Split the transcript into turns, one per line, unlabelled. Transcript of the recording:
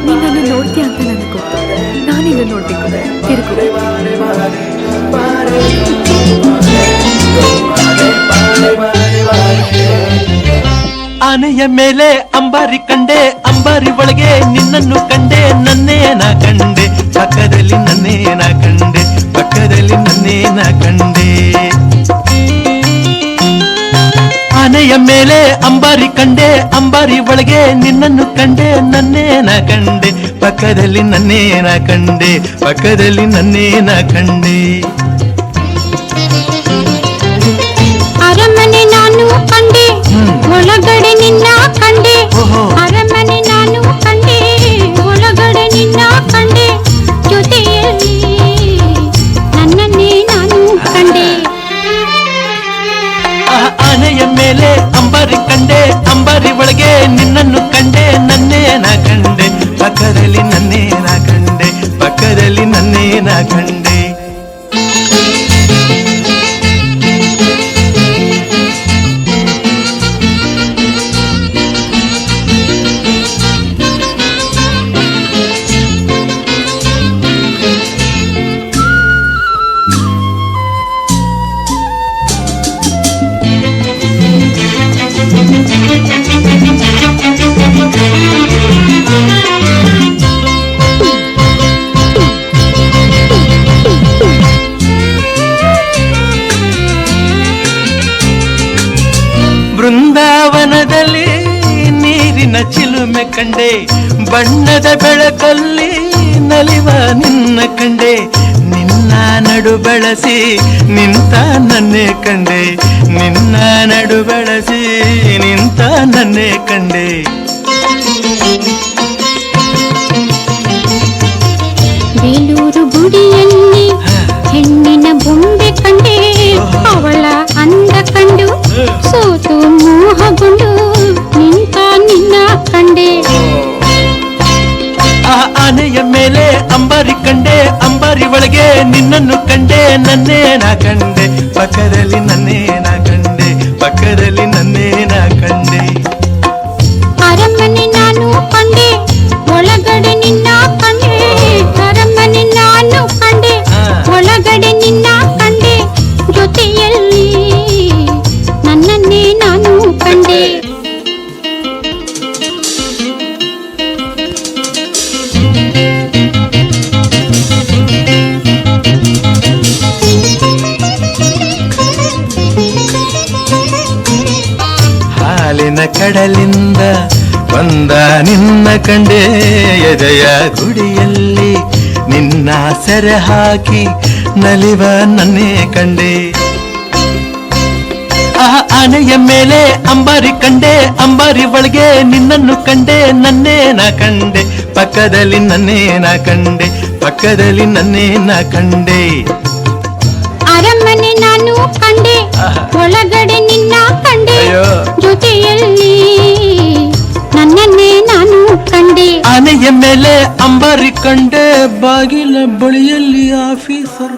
ನಿನ್ನನ್ನು ನೋಡ್ತೀಯ ಅಂತ ನನಗೆ ಗೊತ್ತು. ನಾನಿನ್ನು ನೋಡ್ಬೇಕು. ತಿರುಗು.
ಆನೆಯ ಮೇಲೆ ಅಂಬಾರಿ ಕಂಡೆ, ಅಂಬಾರಿ ಒಳಗೆ ನಿನ್ನನ್ನು ಕಂಡೆ, ನನ್ನೇನ ಕಂಡೆ ಪಕ್ಕದಲ್ಲಿ, ನನ್ನೇನ ಕಂಡೆ ಪಕ್ಕದಲ್ಲಿ, ನನ್ನೇನ ಕಂಡೆ. ಆನೆಯ ಮೇಲೆ ಅಂಬಾರಿ ಕಂಡೆ, ಅಂಬಾರಿ ಒಳಗೆ ನಿನ್ನನ್ನು ಕಂಡೆ, ನನ್ನೇನ ಕಂಡೆ ಪಕ್ಕದಲ್ಲಿ, ನನ್ನೇನ ಕಂಡೆ ಪಕ್ಕದಲ್ಲಿ, ನನ್ನೇನ ಕಂಡೆ.
ಅರಮನೆ ನಾನು ಕಂಡೆ, ಒಳಗಡೆ ನಿನ್ನ ಕಂಡೆ. ಅರಮನೆ ನಾನು ಕಂಡೆ, ಒಳಗಡೆ ನಿನ್ನ ಕಂಡೆ, ಜೊತೆಯಲ್ಲಿ ನನ್ನನ್ನೇ ನಾನು ಕಂಡೆ.
ಆನೆಯ ಮೇಲೆ ಅಂಬಾರಿ ಕಂಡೆ, ಅಂಬಾರಿ ಒಳಗೆ ನಿನ್ನನ್ನು ಕಂಡೆ, ನನ್ನೇನ ಕಂಡೆ ಪಕ್ಕದಲ್ಲಿ, ನನ್ನೇನ ಕಂಡೆ ಪಕ್ಕದಲ್ಲಿ, ನನ್ನೇನ ಕಂಡೆ. ಬೃಂದಾವನದಲ್ಲಿ ನೀರಿನ ಚಿಲುಮೆ ಕಂಡೆ, ಬಣ್ಣದ ಬೆಳಕಲ್ಲಿ ನಲಿವ ನಿನ್ನ ಕಂಡೆ, ನಿನ್ನ ನಡು ಬಳಸಿ ನಿಂತ ನನ್ನೇ ಕಂಡೆ, ನಿನ್ನ ನಡು ಬಳಸಿ ನಿಂತ ನನ್ನೇ ಕಂಡೆ.
ಬೇಲೂರು ಗುಡಿಯಲ್ಲಿ ಹೆಣ್ಣಿನ ಬೊಂಬೆ ಕಂಡೆ, ಅವಳ ಅಂದ ಕಂಡು ಸೋತು ಮೋಹಗೊಂಡು ನಿಂತ ನಿನ್ನ ಕಂಡೆ.
ಆನೆಯ ಮೇಲೆ ಅಂಬಾರಿ ಕಂಡೆ, ಅಂಬಾರಿ ಒಳಗೆ ನಿನ್ನನ್ನು ಕಂಡೆ, ನನ್ನೇನ ಕಂಡೆ ಪಕ್ಕದಲ್ಲಿ, ನನ್ನೇನ ಕಂಡೆ ಪಕ್ಕದಲ್ಲಿ, ನನ್ನೇನ ಕಂಡೆ.
ಅರಮನೆ ನಾನು ಕಂಡೆ, ಒಳಗಡೆ ನಿನ್ನ ಕಂಡೆ. ಅರಮನೆ ನಾನು ಕಂಡೆ, ಒಳಗಡೆ ನಿನ್ನ ಕಂಡೆ, ಜೊತೆಯಲ್ಲಿ ನನ್ನನ್ನೇ ನಾನು ಕಂಡೆ.
ಹಾಲಿನ ಕಡಲಿಂದ ಬಂದ ನಿನ್ನ ಕಂಡೆ, ಎದೆಯ ಗುಡಿಯಲ್ಲಿ ನಿನ್ನ ಸೆರೆ ಹಾಕಿ ನಲಿವ ನನ್ನೇ ಕಂಡೆ. ಆನೆಯ ಮೇಲೆ ಅಂಬಾರಿ ಕಂಡೆ, ಅಂಬಾರಿ ಒಳಗೆ ನಿನ್ನನ್ನು ಕಂಡೆ, ನನ್ನೇನ ಕಂಡೆ ಪಕ್ಕದಲ್ಲಿ, ನನ್ನೇನ ಕಂಡೆ ಪಕ್ಕದಲ್ಲಿ, ನನ್ನೇನ ಕಂಡೆ.
ಅರಮನೆ ನಾನು ಕಂಡೆ, ಒಳಗಡೆ ನಿನ್ನ ಕಂಡೆ, ಜೊತೆಯಲ್ಲಿ ನನ್ನನ್ನೇ ನಾನು ಕಂಡೆ.
ಆನೆಯ ಮೇಲೆ ಅಂಬಾರಿ ಕಂಡೆ, ಬಾಗಿಲ ಬಳಿಯಲ್ಲಿ ಆಫೀಸರ್